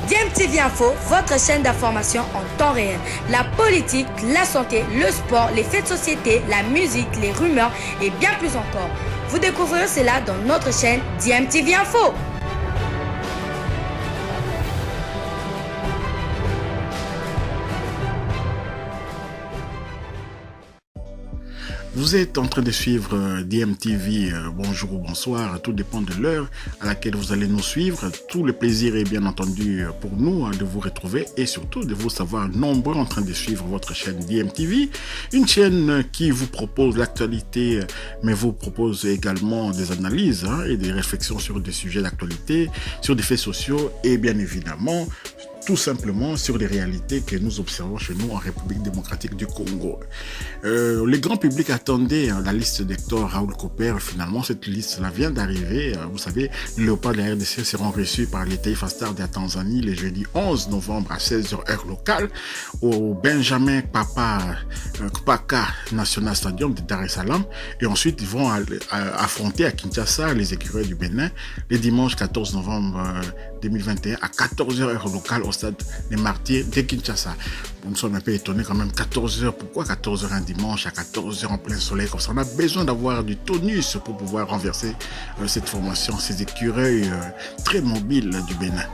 DMTV Info, votre chaîne d'information en temps réel. La politique, la santé, le sport, les faits de société, la musique, les rumeurs et bien plus encore. Vous découvrirez cela dans notre chaîne DMTV Info. Vous êtes en train de suivre DMTV, bonjour ou bonsoir, tout dépend de l'heure à laquelle vous allez nous suivre. Tout le plaisir est bien entendu pour nous de vous retrouver et surtout de vous savoir nombreux en train de suivre votre chaîne DMTV. Une chaîne qui vous propose l'actualité, mais vous propose également des analyses et des réflexions sur des sujets d'actualité, sur des faits sociaux et bien évidemment tout simplement sur les réalités que nous observons chez nous en République démocratique du Congo. Le grand public attendait la liste d'Hector Raoul Cooper. Finalement, cette liste-là vient d'arriver. Vous savez, les léopards de la RDC seront reçus par les Taifa Stars de la Tanzanie le jeudi 11 novembre à 16h heure locale au Benjamin Paka National Stadium de Dar es Salaam. Et ensuite, ils vont affronter à Kinshasa les écureuils du Bénin le dimanche 14 novembre 2021 à 14h heure locale au stade des Martyrs de Kinshasa. Nous sommes un peu étonnés quand même, 14h, pourquoi 14h un dimanche à 14h en plein soleil comme ça? On a besoin d'avoir du tonus pour pouvoir renverser cette formation, ces écureuils très mobiles du Bénin.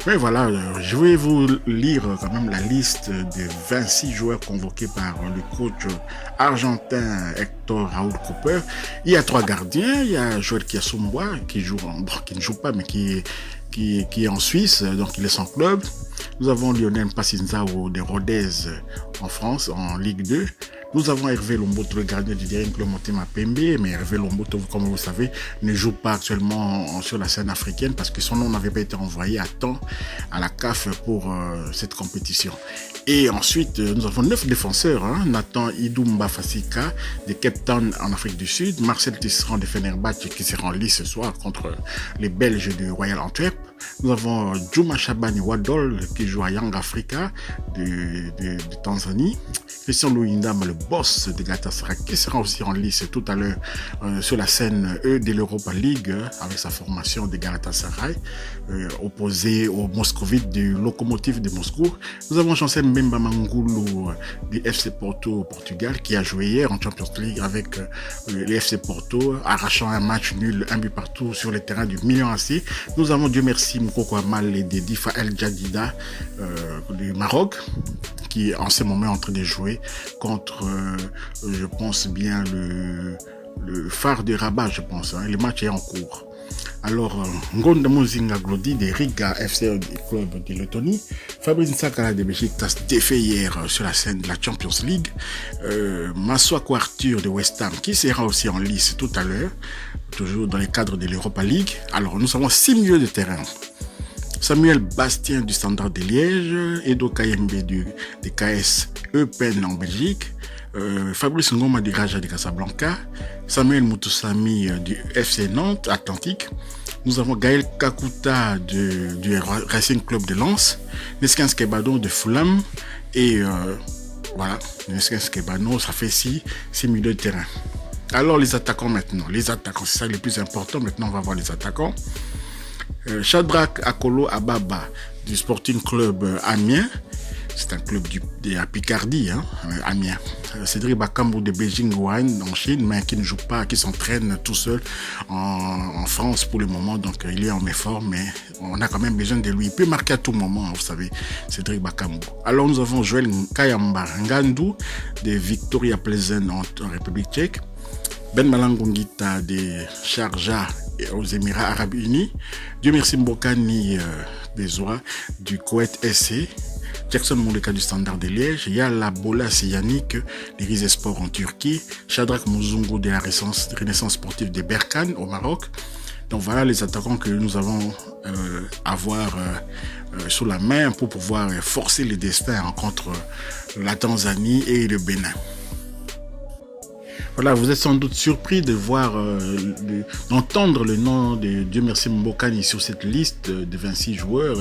Mais voilà, je vais vous lire quand même la liste des 26 joueurs convoqués par le coach argentin Hector Raoul Cooper. Il y a 3 gardiens, il y a Joël Kiassoumboa qui ne joue pas mais qui est en Suisse, donc il est sans club. Nous avons Lionel Passinzao de Rodez en France, en Ligue 2. Nous avons Hervé Lomboto, le gardien du Daring Club Motema Pembe, mais Hervé Lomboto, comme vous savez, ne joue pas actuellement sur la scène africaine parce que son nom n'avait pas été envoyé à temps à la CAF pour cette compétition. Et ensuite, nous avons 9 défenseurs, Nathan Idumba Fasika de Cape Town en Afrique du Sud, Marcel Tisserand de Fenerbahçe qui sera en lice ce soir contre les Belges du Royal Antwerp. Nous avons Juma Shabani Wadol qui joue à Young Africa de Tanzanie. Christian Louindam, le boss de Galatasaray, qui sera aussi en lice tout à l'heure sur la scène de l'Europa League avec sa formation de Galatasaray, opposé au Moscovite du Lokomotiv de Moscou. Nous avons Chancel Mbemba Mangoulou du FC Porto au Portugal qui a joué hier en Champions League avec le FC Porto, arrachant un match nul, un but partout sur le terrain du Milan AC. Nous avons, Dieu merci, Moukoko Amal et Difa El Jadida du Maroc, qui en ce moment est en train de jouer contre, je pense bien, le phare de Rabat, je pense. Le match est en cours. Alors, Ngonda Muzinga Glodi de Riga FC du club de Lettonie, Fabrice Nsakala de Besiktas défait hier sur la scène de la Champions League, Maswako Arthur de West Ham qui sera aussi en lice tout à l'heure, toujours dans le cadre de l'Europa League. Alors, nous avons 6 milieux de terrain. Samuel Bastien du Standard de Liège, Edo Kayembe de KS Eupen en Belgique, Fabrice Ngoma du Raja de Casablanca, Samuel Moutoussami du FC Nantes Atlantique. Nous avons Gaël Kakuta du Racing Club de Lens, Neskens Kebadon de Fulham et voilà, Neskens Kebadon, ça fait 6 milieux de terrain. Alors les attaquants maintenant, c'est ça le plus important. Maintenant on va voir les attaquants. Shadrach Akolo Ababa du Sporting Club Amiens, c'est un club de la Picardie, Amiens. Cédric Bakambu de Beijing Wuhan en Chine, mais qui ne joue pas, qui s'entraîne tout seul en France pour le moment, donc il est en effort, mais on a quand même besoin de lui. Il peut marquer à tout moment, vous savez, Cédric Bakambu. Alors nous avons Joël Kayamba Ngandou de Victoria Pleasant en République tchèque, Ben Malangongita de Sharjah aux Émirats Arabes Unis, Dieu merci Mbokani Bezois du Koweït SC, Jackson Mouleka du Standard de Liège, Yala Bolas Yannick des Rize Sport en Turquie, Shadrach Muzungu de la Renaissance sportive de Berkane au Maroc. Donc voilà les attaquants que nous avons avoir sous la main pour pouvoir forcer le destin contre la Tanzanie et le Bénin. Voilà, vous êtes sans doute surpris de voir, d'entendre le nom de Dieu merci Mbokani sur cette liste de 26 joueurs,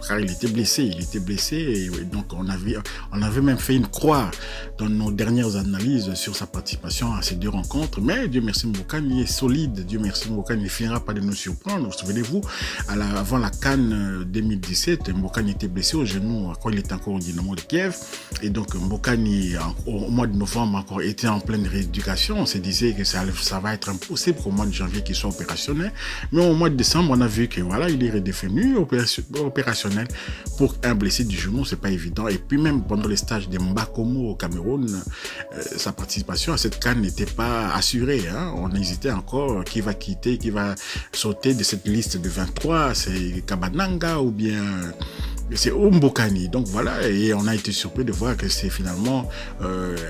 car il était blessé, et donc on avait même fait une croix dans nos dernières analyses sur sa participation à ces deux rencontres, mais Dieu merci Mbokani est solide, Dieu merci Mbokani ne finira pas de nous surprendre. Vous souvenez-vous, avant la CAN 2017, Mbokani était blessé au genou quand il était encore au Dynamo de Kiev, et donc Mbokani au mois de novembre encore était en pleine rééducation. On se disait que ça va être impossible qu'au mois de janvier qu'il soit opérationnel. Mais au mois de décembre, on a vu que voilà, il est redevenu opérationnel. Pour un blessé du genou, c'est pas évident. Et puis même pendant les stages de Mbakomo au Cameroun, sa participation à cette CAN n'était pas assurée. On hésitait encore qui va quitter, qui va sauter de cette liste de 23. C'est Kabananga ou bien c'est Mbokani. Donc voilà, et on a été surpris de voir que c'est finalement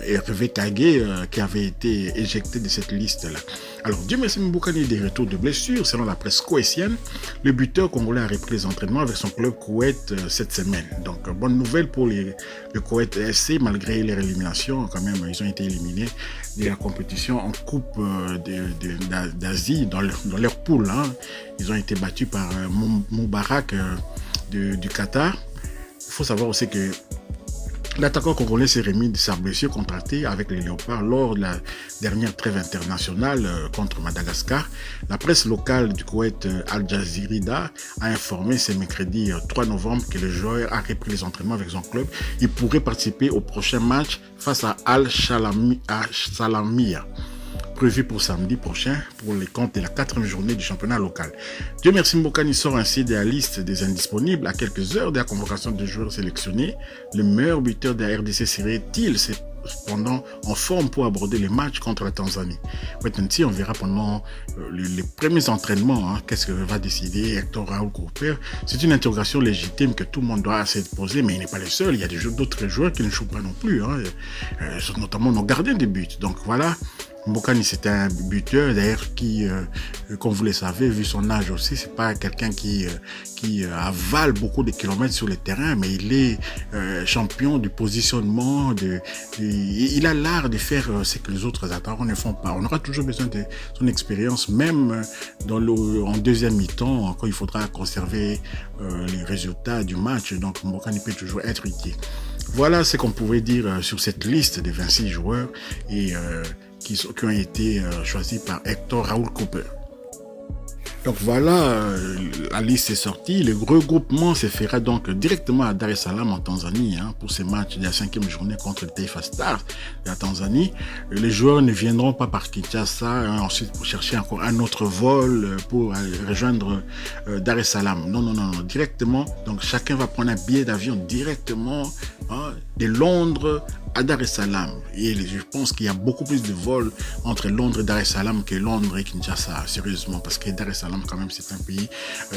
Hervé Kagé qui avait été éjecté de cette liste-là. Alors, Dieu merci Mbokani est de retour de blessure. Selon la presse koweïtienne, le buteur congolais a repris les entraînements avec son club Koweït cette semaine. Donc, bonne nouvelle pour le Koweït FC, malgré leur élimination. Quand même, ils ont été éliminés de la compétition en Coupe d'Asie, dans leur poule. Ils ont été battus par Moubarak du Qatar. Il faut savoir aussi que l'attaquant congolais s'est remis de sa blessure contractée avec les Léopards lors de la dernière trêve internationale contre Madagascar. La presse locale du Koweït, Al Jazeera, a informé ce mercredi 3 novembre que le joueur a repris les entraînements avec son club. Il pourrait participer au prochain match face à Al-Salamia, prévu pour samedi prochain pour les comptes de la 4e journée du championnat local. Dieu merci Mbokani sort ainsi de la liste des indisponibles à quelques heures de la convocation des joueurs sélectionnés. Le meilleur buteur de la RDC serait-il cependant en forme pour aborder les matchs contre la Tanzanie? Maintenant, on verra pendant les premiers entraînements qu'est-ce que va décider Hector Raoul Cooper. C'est une interrogation légitime que tout le monde doit se poser, mais il n'est pas le seul. Il y a d'autres joueurs qui ne jouent pas non plus, notamment nos gardiens de but. Donc voilà, Mbokani, c'est un buteur d'ailleurs qui, comme vous le savez, vu son âge aussi, c'est pas quelqu'un qui avale beaucoup de kilomètres sur le terrain, mais il est champion du positionnement, il a l'art de faire ce que les autres attaquants ne font pas. On aura toujours besoin de son expérience, même en deuxième mi-temps, quand il faudra conserver les résultats du match. Donc Mbokani peut toujours être utile. Voilà ce qu'on pouvait dire sur cette liste de 26 joueurs et qui ont été choisis par Hector Raoul Cooper. Donc voilà, la liste est sortie. Le regroupement se fera donc directement à Dar es Salaam en Tanzanie pour ces matchs de la 5e journée contre le Taifa Stars de la Tanzanie. Les joueurs ne viendront pas par Kinshasa ensuite pour chercher encore un autre vol pour rejoindre Dar es Salaam. Non, directement. Donc chacun va prendre un billet d'avion directement de Londres à Dar es Salaam. Et je pense qu'il y a beaucoup plus de vols entre Londres et Dar es Salaam que Londres et Kinshasa, sérieusement, parce que Dar es Salaam, quand même, c'est un pays,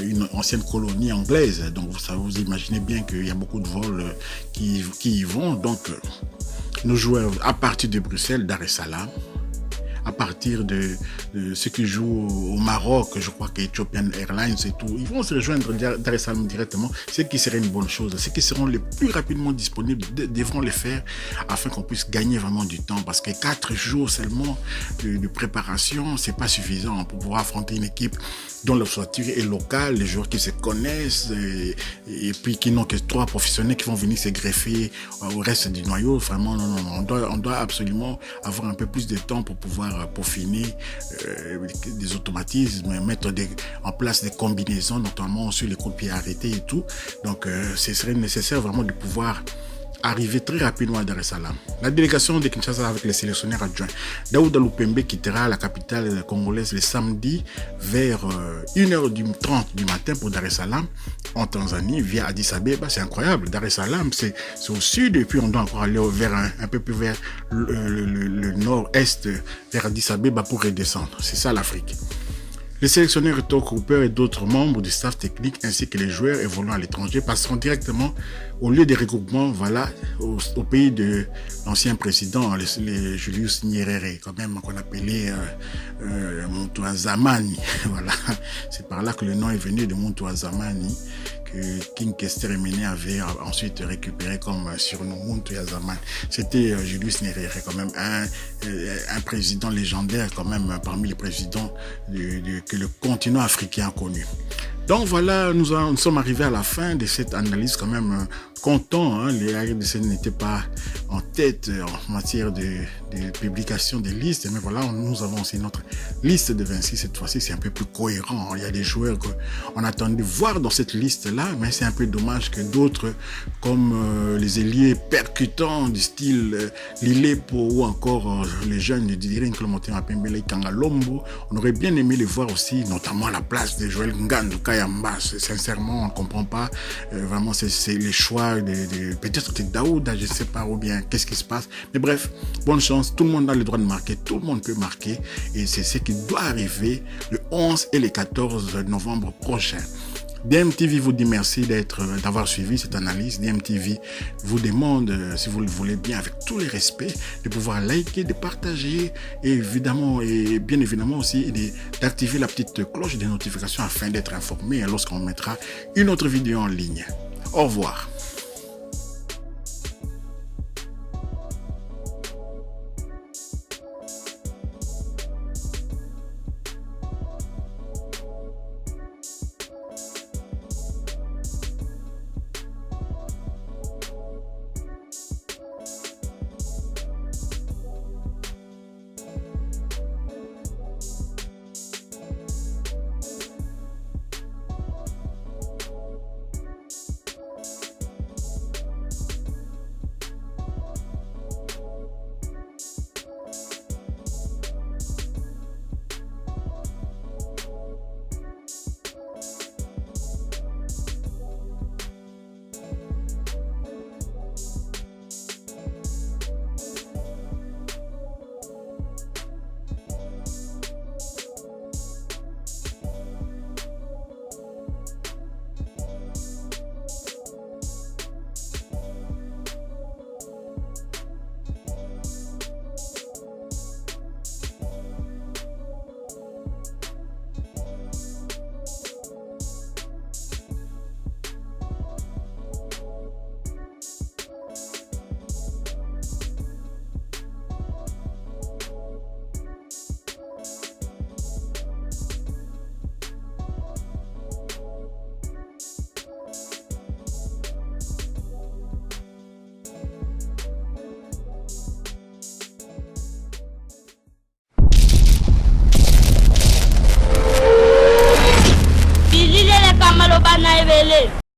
une ancienne colonie anglaise. Donc, vous imaginez bien qu'il y a beaucoup de vols qui y vont. Donc, nos joueurs, à partir de Bruxelles, Dar es Salaam, à partir de ceux qui jouent au Maroc, je crois qu'Ethiopian Airlines et tout, ils vont se rejoindre Dar es Salaam directement, ce qui serait une bonne chose. Ceux qui seront les plus rapidement disponibles devront le faire afin qu'on puisse gagner vraiment du temps, parce que 4 jours seulement de préparation, c'est pas suffisant pour pouvoir affronter une équipe dont l'ossature est locale, les joueurs qui se connaissent et puis qui n'ont que 3 professionnels qui vont venir se greffer au reste du noyau. Vraiment, non. On doit absolument avoir un peu plus de temps pour pouvoir peaufiner des automatismes, mettre en place des combinaisons, notamment sur les coups de pied arrêtés et tout. Donc, ce serait nécessaire vraiment de pouvoir arriver très rapidement à Dar es Salaam. La délégation de Kinshasa avec les sélectionneurs adjoints Daouda Lupembe quittera la capitale congolaise le samedi vers 1h30 du matin pour Dar es Salaam en Tanzanie via Addis Abeba. C'est incroyable. Dar es Salaam, c'est au sud et puis on doit encore aller vers un peu plus vers le nord-est, vers Addis Abeba pour redescendre. C'est ça l'Afrique. Les sélectionneurs Heurtou Cooper et d'autres membres du staff technique ainsi que les joueurs évoluant à l'étranger passeront directement au lieu des regroupements, voilà, au pays de l'ancien président, les Julius Nyerere, quand même qu'on appelait Montouazamani. Voilà, c'est par là que le nom est venu de Montouazamani, que King Kester Emene avait ensuite récupéré comme surnom Montouazamani. C'était Julius Nyerere, quand même un président légendaire, quand même parmi les présidents que le continent africain a connu. Donc voilà, nous sommes arrivés à la fin de cette analyse quand même content. Hein, les RDC n'étaient pas en tête en matière de publication des listes, mais voilà, nous avons aussi notre liste de 26. Cette fois-ci, c'est un peu plus cohérent. Il y a des joueurs qu'on attendait voir dans cette liste-là, mais c'est un peu dommage que d'autres, comme les ailiers percutants du style Lilepo ou encore les jeunes de Didier Nkolomoté Mapembele Kangalombo, on aurait bien aimé les voir aussi, notamment à la place de Joël Ngandou Kayamba. Sincèrement, on ne comprend pas vraiment c'est les choix de peut-être que Daouda, je ne sais pas, ou bien qu'est-ce qui se passe. Mais bref, bonne chance, tout le monde a le droit de marquer, tout le monde peut marquer, et c'est ce qui doit arriver le 11 et le 14 novembre prochain. DMTV vous dit merci d'avoir suivi cette analyse. DMTV vous demande, si vous le voulez bien, avec tous les respects, de pouvoir liker, de partager, et bien évidemment aussi d'activer la petite cloche de notification afin d'être informé lorsqu'on mettra une autre vidéo en ligne. Au revoir.